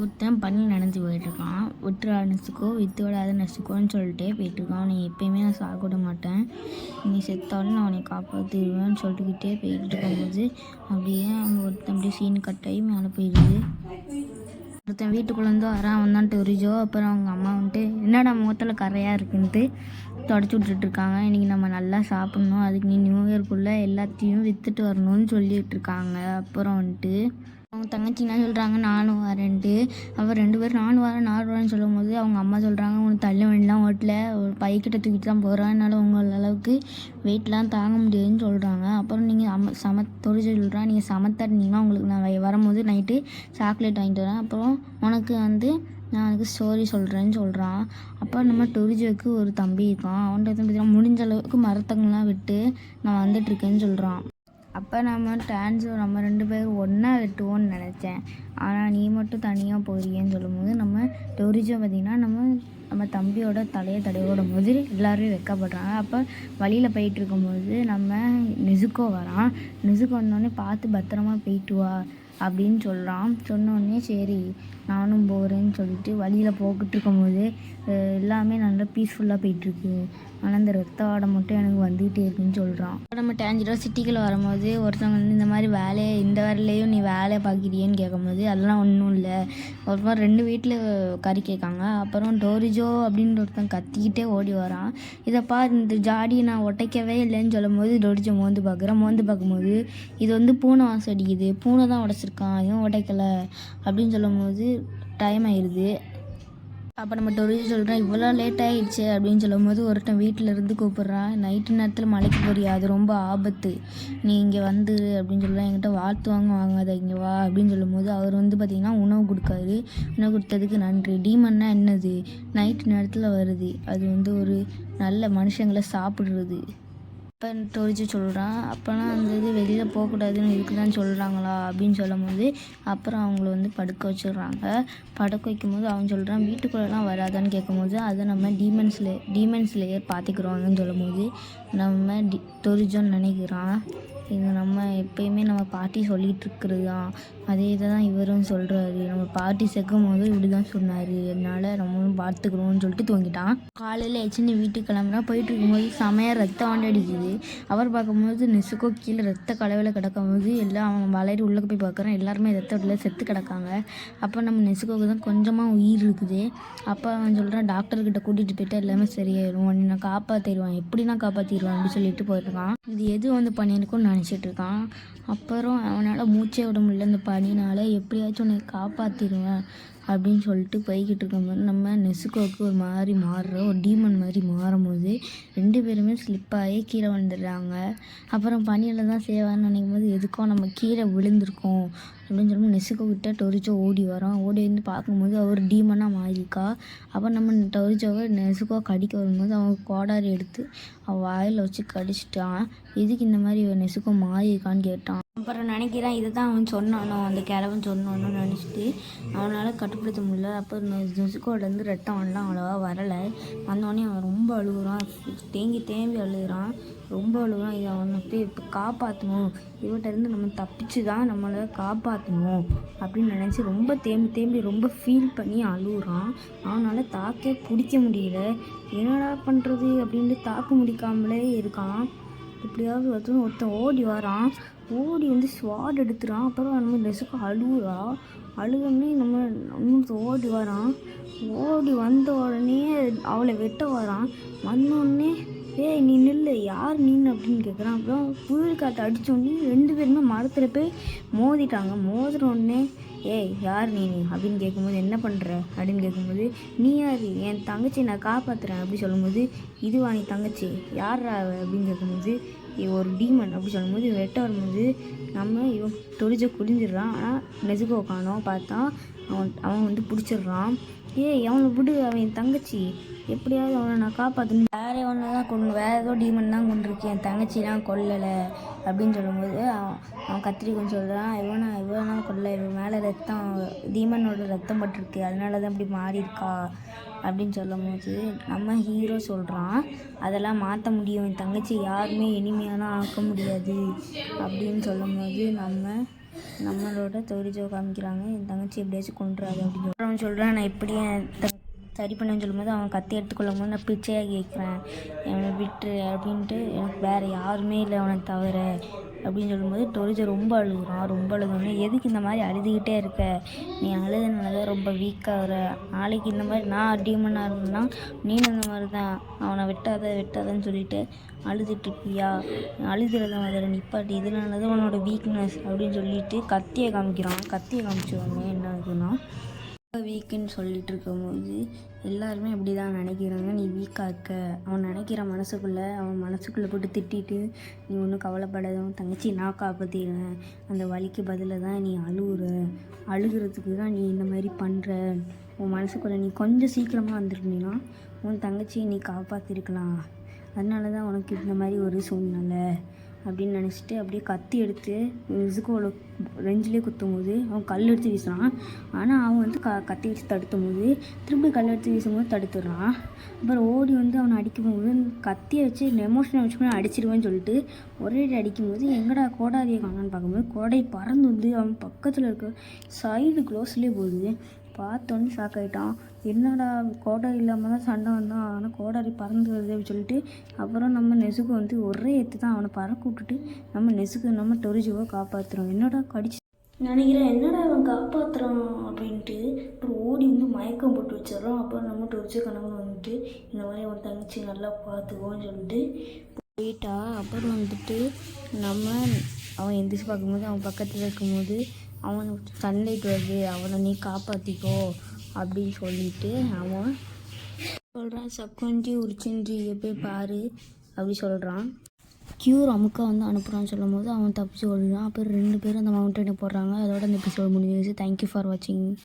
ஒருத்தன் பண்ணி நனைஞ்சு போயிட்டுருக்கான். விட்டுறா நெசுக்கோ வித்து விடாத நெசுக்கோன்னு சொல்லிட்டே போயிட்டுருக்கான். நீ எப்பயுமே நான் சாக விட மாட்டேன், நீ செத்தாலும் நான் உன்னை காப்பாற்றிடுவேன்னு சொல்லிட்டுக்கிட்டே போய்கிட்டு இருக்கும்போது அப்படியே அவங்க ஒருத்தன் அப்படியே சீன் கட்டாகி மேலே போயிடுது. ஒருத்தன் வீட்டுக்குள்ளேருந்து வரான். அவன் தான் டொரிஜோ. அப்புறம் அவங்க அம்மா வந்துட்டு என்னடா முகத்தில் கரையாக இருக்குன்ட்டு தொடச்சி விட்டுட்ருக்காங்க. இன்றைக்கி நம்ம நல்லா சாப்பிட்ணும், அதுக்கு நீ நியூ இயர்க்குள்ளே எல்லாத்தையும் விற்றுட்டு வரணும்னு சொல்லிகிட்டு இருக்காங்க. அப்புறம் வந்துட்டு அவங்க தங்கச்சி என்ன சொல்கிறாங்க, நானும் வரேன்ட்டு. அவர் 2 பேரும் நானும் வரேன்னு சொல்லும்போது அவங்க அம்மா சொல்கிறாங்க, உனக்கு தள்ளி வண்டிலாம் ஓட்டல, ஒரு பைக்கிட்ட தூக்கிட்டு தான் போகிறேன், என்னால் உங்கள் அளவுக்கு வெயிட்லாம் தாங்க முடியாதுன்னு சொல்கிறாங்க. அப்புறம் நீங்கள் தொழில் சொல்கிறான், நீங்கள் சமத்தா உங்களுக்கு நான் வரும்போது நைட்டு சாக்லேட் வாங்கிட்டு வரேன், அப்புறம் உனக்கு நான் எனக்கு ஸ்டோரி சொல்கிறேன்னு சொல்கிறான். அப்போ நம்ம டொரிஜோவுக்கு ஒரு தம்பி இருக்கான். அவன்கிட்ட பார்த்தீங்கன்னா முடிஞ்ச அளவுக்கு மரத்தங்கள்லாம் விட்டு நான் வந்துட்டுருக்கேன்னு சொல்கிறான். அப்போ நம்ம 2 பேரும் ஒன்றா வெட்டுவோன்னு நினச்சேன், ஆனால் நீ மட்டும் தனியாக போறியேன்னு சொல்லும்போது நம்ம டொரிஜோ பார்த்திங்கன்னா நம்ம தம்பியோட தலையை தடவிடும் போது எல்லோரும் வெக்கப்படுறாங்க. அப்போ வழியில் போயிட்டு இருக்கும்போது நம்ம நெசுக்கோ வரான். நெசுக்கோ வந்தோடனே பார்த்து பத்திரமா போயிட்டு வா அப்படின்னு சொல்கிறான். சொன்னோடனே சரி நானும் போகிறேன்னு சொல்லிட்டு வழியில் போய்கிட்டு இருக்கும்போது எல்லாமே நல்லா பீஸ்ஃபுல்லாக போயிட்டுருக்கு, ஆனால் இந்த ரத்த வாடம் மட்டும் எனக்கு வந்துகிட்டே இருக்குன்னு சொல்கிறான். நம்ம டேஞ்சரோ சிட்டிக்குள்ளே வரும்போது ஒருத்தவங்க இந்த மாதிரி இந்த வேலையிலையும் நீ வேலையை பார்க்குறியேன்னு கேட்கும்போது அதெல்லாம் ஒன்றும் இல்லை, ஒரு 2 வீட்டில் கறி கேட்காங்க. அப்புறம் டோரிஜோ அப்படின்னு ஒருத்தன் கத்திக்கிட்டே ஓடி வரான். இதைப்பா இந்த ஜாடியை நான் உடைக்கவே இல்லைன்னு சொல்லும் போது டோரிஜோ மோந்து பார்க்கும்போது இது பூனை வாசம் அடிக்குது, பூனை தான் உடச்சிருக்கான், ஏன் உடைக்கலை அப்படின்னு சொல்லும்போது டைம் ஆயிடுது. அப்போ நம்ம டொரிஜோ சொல்கிறோம், இவ்வளோ லேட் ஆகிடுச்சு அப்படின்னு சொல்லும்போது ஒருத்தன் வீட்டிலேருந்து கூப்பிட்றான், நைட்டு நேரத்தில் மலைக்கு போறியா, அது ரொம்ப ஆபத்து, நீ இங்கே அப்படின்னு சொல்லலாம், என்கிட்ட வாழ்த்து வாங்காத இங்கே வா அப்படின்னு சொல்லும்போது அவர் பார்த்திங்கன்னா உணவு கொடுக்காரு. உணவு கொடுத்ததுக்கு நன்றி. டீமன்னா என்னது, நைட்டு நேரத்தில் வருது, அது ஒரு நல்ல மனுஷங்களை சாப்பிட்றது. அப்போ டொரிஜோ சொல்கிறான், அப்போனா இது வெளியில் போகக்கூடாதுன்னு இதுக்கு தான் சொல்கிறாங்களா அப்படின்னு சொல்லும்போது அப்புறம் அவங்கள படுக்க வச்சிடுறாங்க. படுக்க வைக்கும்போது அவன் சொல்கிறான், வீட்டுக்குள்ளெலாம் வராதான்னு கேட்கும்போது அதை நம்ம டீமன்ஸ் லேயர் பார்த்துக்குறோன்னு சொல்லும்போது நம்ம டொரிஜோன்னு நினைக்கிறான், இது நம்ம எப்பயுமே நம்ம பாட்டி சொல்லிகிட்டு இருக்கிறது தான், அதே இதை தான் இவரும் சொல்கிறாரு, நம்ம பாட்டி சேர்க்கும் போது இப்படி தான் சொன்னார், அதனால் நம்மளும் பார்த்துக்கிறோம்னு சொல்லிட்டு தூங்கிட்டான். காலையில் எச்சின்னு வீட்டுக்கு கிளம்புறா. போயிட்டு இருக்கும்போது செமையாக ரத்தம் அடிக்குது. அவர் பார்க்கும்போது நெசுக்கோ கீழே ரத்த கலவையில் கிடக்கும்போது எல்லாம் அவன் வளையடி உள்ளே போய் பார்க்குறான், எல்லாருமே ரத்தத்தில் செத்து கிடக்காங்க. அப்போ நம்ம நெசுக்கோவுக்கு தான் கொஞ்சமாக உயிர் இருக்குது. அப்போ அவன் சொல்கிறான், டாக்டர்கிட்ட கூட்டிகிட்டு போயிட்டு எல்லாமே சரியாயிடும், நான் காப்பாற்றிடுவான், எப்படின்னா காப்பாற்றிடுவான் அப்படின்னு சொல்லிட்டு போயிருக்கான். இது எது பண்ணியிருக்கும்னு நினச்சிட்டு இருக்கான். அப்புறம் அவனால் மூச்சே விட முடியல, இந்த பனினால் எப்படியாச்சும் உன்னை காப்பாற்றிடுவேன் அப்படின்னு சொல்லிட்டு போய்கிட்டு இருக்கும்போது நம்ம நெசுக்கோவுக்கு ஒரு மாதிரி ஒரு டீமன் மாதிரி மாறும்போது 2 பேருமே ஸ்லிப்பாகி கீழே விழுந்துடுறாங்க. அப்புறம் பனியில் தான் சேவான்னு நினைக்கும் போது எதுக்கும் நம்ம கீழே விழுந்திருக்கோம் அப்படின்னு சொல்லும்போது நெசுக்கோ கிட்ட டொரிஜோ ஓடி வந்து பார்க்கும்போது அவர் டீமனாக மாறிக்கா. அப்போ நம்ம டொரிஜோவை நெசுக்கோ கடிக்க வரும்போது அவங்க கோடாரி எடுத்து அவன் வாயில் வச்சு கடிச்சிட்டான். எதுக்கு இந்த மாதிரி நெசுக்கோ மாறியிருக்கான்னு கேட்டான். அப்புறம் நினைக்கிறான், இதை தான் அவன் சொன்னானோ, அந்த கிழவன் சொன்னானோ நினச்சிட்டு அவனால் கட்டுப்படுத்த முடியல. அப்போ நெசுக்கோலேருந்து ரத்தம் அவ்வளோவா வரலை. வந்தோடனே அவன் ரொம்ப அழுகுறான், தேம்பி அழுகுறான், ரொம்ப அழுகுறான். இதை அவனை போய் இப்போ காப்பாற்றணும், இவர்கிட்டருந்து நம்ம தப்பிச்சு தான் நம்மளை காப்பாற்றணும் அப்படின்னு நினச்சி ரொம்ப தேம்பி ரொம்ப ஃபீல் பண்ணி அழுகுறான். அவனால் தாக்கே பிடிக்க முடியல, என்னடா பண்ணுறது அப்படின்ட்டு தாக்க முடிக்காமலே இருக்கான். எப்படியாவது ஒருத்தன் ஓடி வரான், ஓடி ஸ்வாட் எடுத்துறான். அப்புறம் நம்ம நெசுக்கோ அழுகுனே நம்ம ஓடி வரான். ஓடி வந்த உடனே அவளை வெட்ட வரான். வந்தோடனே ஏய் நீ நில்லு, யார் நீன்னு அப்படின்னு கேட்குறான். அப்புறம் புயல் காற்று அடித்தோடனே 2 பேருமே மரத்தில் போய் மோதிட்டாங்க. மோதினோடனே ஏய் யார் நீ அப்படின்னு கேட்கும்போது என்ன பண்ணுற அப்படின்னு கேட்கும்போது நீ யார், என் தங்கச்சி நான் காப்பாற்றுறேன் அப்படி சொல்லும்போது இதுவா நீ தங்கச்சி, யாரா அப்படின்னு கேட்கும்போது ஒரு டீமன் அப்படி சொல்லும்போது வெட்ட வரும்போது இவன் டொரிஜோ குடிஞ்சிடுறான். ஆனால் நெசுக்கோ காணோம். பார்த்தா அவன் பிடிச்சிடுறான். அவனை விடு, அவன் தங்கச்சி, எப்படியாவது அவனை நான் காப்பாற்றணும், வேறு ஏதோ டீமன் தான் கொண்டிருக்கேன், என் தங்கச்சிலாம் கொல்லலை அப்படின்னு சொல்லும்போது அவன் கத்திரிக்கோன்னு சொல்கிறான், இவனா கொல்ல, இவன் மேலே ரத்தம், டீமனோட ரத்தம் பட்டிருக்கு, அதனால தான் இப்படி மாறியிருக்கா அப்படின்னு சொல்லும்போது நம்ம ஹீரோ சொல்கிறான், அதெல்லாம் மாற்ற முடியும், என் தங்கச்சி யாருமே இனிமையான ஆக்க முடியாது அப்படின்னு சொல்லும்போது நம்ம நம்மளோட டொரிஜோ காமிக்கிறாங்க. என் தங்கச்சி எப்படியாச்சும் கொண்டுறாது அப்படின்னு அவன் சொல்கிறான். நான் எப்படி சரி பண்ணேன்னு சொல்லும்போது அவன் கத்தி எடுத்துக்கொள்ளும் போது நான் பிச்சையாக கேட்குறேன், அவனை விட்டுரு அப்படின்ட்டு, எனக்கு வேறு யாருமே இல்லை அவனை தவிர அப்படின்னு சொல்லும்போது டொரிஜோ ரொம்ப அழுகுனே, எதுக்கு இந்த மாதிரி அழுதுகிட்டே இருக்க, நீ அழுதுனால தான் ரொம்ப வீக்காகிற, நாளைக்கு இந்த மாதிரி நான் டீமனாக இருந்தேன்னா நீனும் இந்த மாதிரி தான் அவனை வெட்டாதன்னு சொல்லிட்டு அழுதுட்டுருப்பியா, அழுதுறத முதல்ல நிப்பாட்டி, இதனால தான் உன்னோட வீக்னஸ் அப்படின்னு சொல்லிட்டு கத்தியை காமிச்ச உடனே என்ன ஆகுதுன்னா வீக்குன்னு சொல்லிட்டு இருக்கும்போது எல்லாருமே அப்படி தான் நினைக்கிறாங்க, நீ வீக்காக இருக்க. அவன் நினைக்கிற அவன் மனசுக்குள்ளே போட்டு திட்டிட்டு, நீ ஒன்றும் கவலைப்படாத, உன் தங்கச்சி நான் காப்பாற்றிடுவேன், அந்த வலிக்கு பதிலாக தான் நீ அழுகிறதுக்கு தான் நீ இந்த மாதிரி பண்ணுற, உன் மனசுக்குள்ளே நீ கொஞ்சம் சீக்கிரமாக வந்துருந்தீங்கன்னா உன் தங்கச்சியை நீ காப்பாற்றிருக்கலாம், அதனால தான் உனக்கு இந்த மாதிரி ஒரு சூழ்நிலை அப்படின்னு நினச்சிட்டு அப்படியே கத்தி எடுத்து இசுக்கோட ரெஞ்சிலே குத்தும் போது அவன் கல் எடுத்து வீசுகிறான். ஆனால் அவன் வந்து கத்தி வச்சு தடுத்தும் போது திரும்பி கல் எடுத்து வீசும்போது தடுத்துடுறான். அப்புறம் ஓடி வந்து அவனை அடிக்கும்போது கத்தியை வச்சு எமோஷனை வச்சு கூட அடிச்சிடுவேன்னு சொல்லிட்டு ஒரே அடிக்கும்போது எங்கடா கோடாரியை காணான்னு பார்க்கும்போது கோடை பறந்து வந்து அவன் பக்கத்தில் இருக்க சைடு க்ளோஸ்லேயே போகுது. பார்த்தோன்னே ஷாக் ஆகிட்டான், என்னடா கோடாரி இல்லாமல் தான் சண்டை வந்தான், ஆனால் கோடாரி பறந்து வருது அப்படின்னு சொல்லிட்டு அப்புறம் நம்ம நெசுக்கு வந்து ஒரே எத்து தான் அவனை பறக்க விட்டுட்டு நம்ம டொரிஜோவை காப்பாற்றுறோம். என்னடா கடிச்சு நினைக்கிறேன், என்னடா அவன் காப்பாற்றுறான் அப்படின்ட்டு அப்புறம் ஓடி வந்து மயக்கம் போட்டு வச்சிடறோம். அப்புறம் நம்ம டொரிஜோ கணவன் வந்துட்டு இந்த மாதிரி அவன் தங்கச்சி நல்லா பார்த்துக்கோன்னு சொல்லிட்டு போயிட்டா. அப்புறம் வந்துட்டு அவன் எந்திரிச்சு பார்க்கும்போது அவன் பக்கத்தில் இருக்கும்போது அவனுக்கு சன்லைட் வருது, அவனை நீ காப்பாற்றிக்கோ அப்படின்னு சொல்லிட்டு அவன் சொல்கிறான், சக்குஞ்சி உரிச்சிஞ்சி போய் பாரு அப்படி சொல்கிறான். க்யூர் அமுக்கா வந்து அனுப்புகிறான்னு சொல்லும் போது அவன் தப்பிச்சு ஓடுறான். அப்புறம் 2 பேரும் அந்த மவுண்டனை போடுறாங்க. அதோட அந்த எபிசோட் முடிஞ்சிருச்சு. தேங்க்யூ ஃபார் வாட்சிங்.